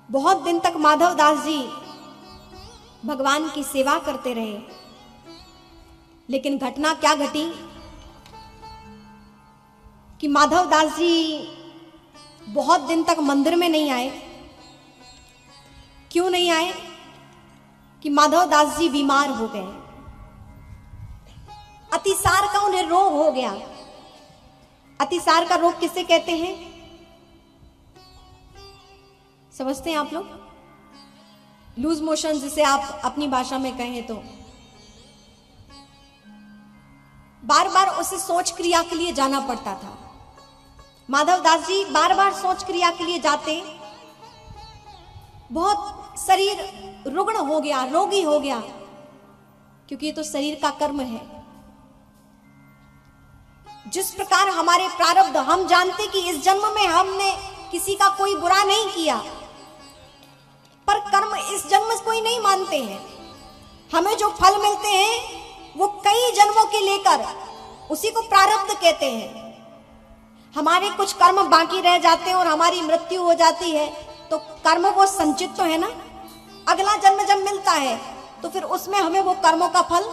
बहुत दिन तक माधव दास जी भगवान की सेवा करते रहे, लेकिन घटना क्या घटी कि माधव दास जी बहुत दिन तक मंदिर में नहीं आए। क्यों नहीं आए? कि माधव दास जी बीमार हो गए, अतिसार का उन्हें रोग हो गया। अतिसार का रोग किसे कहते हैं, समझते हैं आप लोग? लूज मोशन, जिसे आप अपनी भाषा में कहें तो बार बार उसे सोच क्रिया के लिए जाना पड़ता था। माधव दास जी बार बार सोच क्रिया के लिए जाते, बहुत शरीर रुग्ण हो गया, रोगी हो गया, क्योंकि ये तो शरीर का कर्म है। जिस प्रकार हमारे प्रारब्ध, हम जानते कि इस जन्म में हमने किसी का कोई बुरा नहीं किया, पर कर्म इस जन्म से कोई नहीं मानते हैं। हमें जो फल मिलते हैं वो कई जन्मों के लेकर, उसी को प्रारब्ध कहते हैं। हमारे कुछ कर्म बाकी रह जाते हैं और हमारी मृत्यु हो जाती है, तो कर्म वो संचित तो है ना, अगला जन्म जब मिलता है तो फिर उसमें हमें वो कर्मों का फल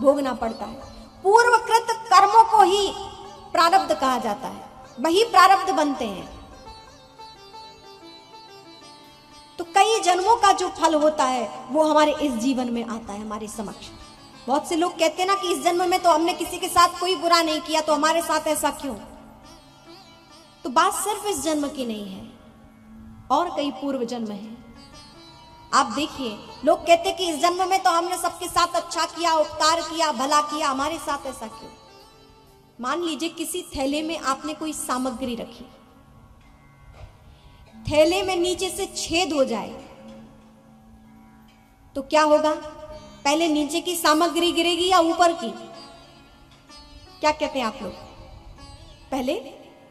भोगना पड़ता है। पूर्वकृत कर्मों को ही प्रारब्ध कहा जाता है, वही प्रारब्ध बनते हैं। तो कई जन्मों का जो फल होता है वो हमारे इस जीवन में आता है, हमारे समक्ष। बहुत से लोग कहते हैं ना कि इस जन्म में तो हमने किसी के साथ कोई बुरा नहीं किया, तो हमारे साथ ऐसा क्यों? तो बात सिर्फ इस जन्म की नहीं है, और कई पूर्व जन्म है। आप देखिए, लोग कहते कि इस जन्म में तो हमने सबके साथ अच्छा किया, उपकार किया, भला किया, हमारे साथ ऐसा क्यों? मान लीजिए किसी थैले में आपने कोई सामग्री रखी, थैले में नीचे से छेद हो जाए तो क्या होगा? पहले नीचे की सामग्री गिरेगी या ऊपर की? क्या कहते हैं आप लोग? पहले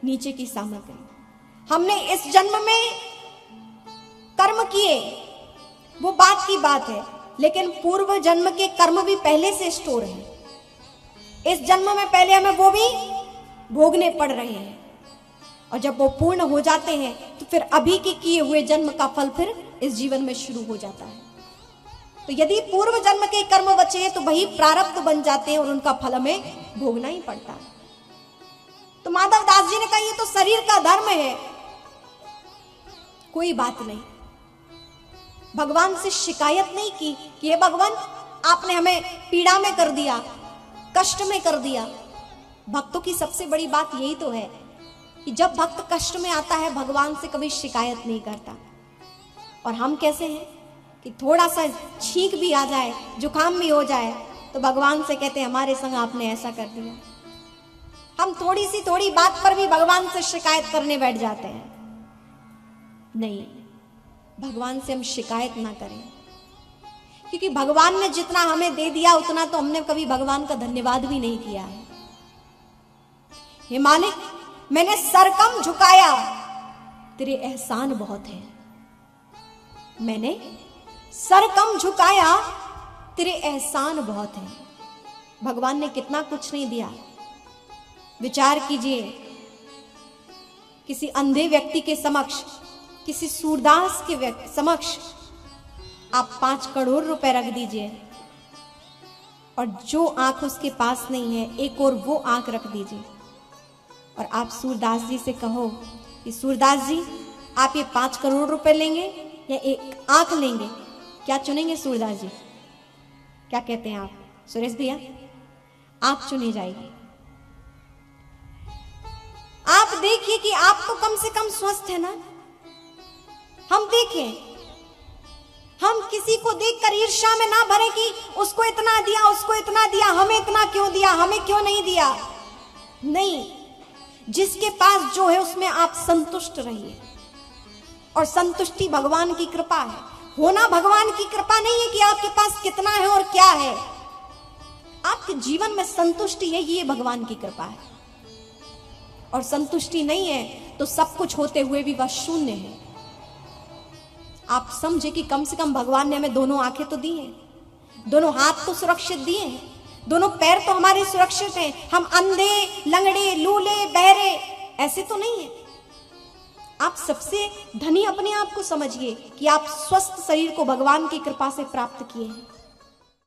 नीचे की सामग्री। हमने इस जन्म में कर्म किए, वो बात की बात है, लेकिन पूर्व जन्म के कर्म भी पहले से स्टोर हैं। इस जन्म में पहले हमें वो भी भोगने पड़ रहे हैं, और जब वो पूर्ण हो जाते हैं तो फिर अभी के किए हुए जन्म का फल फिर इस जीवन में शुरू हो जाता है। तो यदि पूर्व जन्म के कर्म बचे हैं तो वही प्रारब्ध बन जाते हैं और उनका फल हमें भोगना ही पड़ता है। तो माधव दास जी ने कहा ये तो शरीर का धर्म है, कोई बात नहीं। भगवान से शिकायत नहीं की कि हे भगवान, आपने हमें पीड़ा में कर दिया, कष्ट में कर दिया। भक्तों की सबसे बड़ी बात यही तो है कि जब भक्त कष्ट में आता है भगवान से कभी शिकायत नहीं करता। और हम कैसे हैं कि थोड़ा सा छींक भी आ जाए, जुकाम भी हो जाए, तो भगवान से कहते हैं हमारे संग आपने ऐसा कर दिया। हम थोड़ी बात पर भी भगवान से शिकायत करने बैठ जाते हैं। नहीं, भगवान से हम शिकायत ना करें, क्योंकि भगवान ने जितना हमें दे दिया उतना तो हमने कभी भगवान का धन्यवाद भी नहीं किया है। हे मालिक, मैंने सर कम झुकाया, तेरे एहसान बहुत है। मैंने सर कम झुकाया, तेरे एहसान बहुत है। भगवान ने कितना कुछ नहीं दिया। विचार कीजिए, किसी अंधे व्यक्ति के समक्ष, किसी सूरदास के समक्ष आप 5 करोड़ रुपए रख दीजिए, और जो आंख उसके पास नहीं है एक और वो आंख रख दीजिए, और आप सूरदास जी से कहो कि सूरदास जी आप ये 5 करोड़ रुपए लेंगे या एक आंख लेंगे? क्या चुनेंगे सूरदास जी? क्या कहते हैं आप सुरेश भैया? आंख चुनी जाएगी। आप देखिए कि आप तो कम से कम स्वस्थ है ना। हम देखें, हम किसी को देखकर ईर्ष्या में ना भरे कि उसको इतना दिया, उसको इतना दिया, हमें इतना क्यों दिया, हमें क्यों नहीं दिया। नहीं, जिसके पास जो है उसमें आप संतुष्ट रहिए, और संतुष्टि भगवान की कृपा है। होना भगवान की कृपा नहीं है कि आपके पास कितना है और क्या है। आपके जीवन में संतुष्टि है, ये भगवान की कृपा है। और संतुष्टि नहीं है तो सब कुछ होते हुए भी वह शून्य है। आप समझे कि कम से कम भगवान ने हमें दोनों आंखें तो दी हैं, दोनों हाथ तो सुरक्षित दिए हैं, दोनों पैर तो हमारे सुरक्षित हैं। हम अंधे, लंगड़े, लूले, बहरे ऐसे तो नहीं है। आप सबसे धनी अपने आप को समझिए कि आप स्वस्थ शरीर को भगवान की कृपा से प्राप्त किए हैं।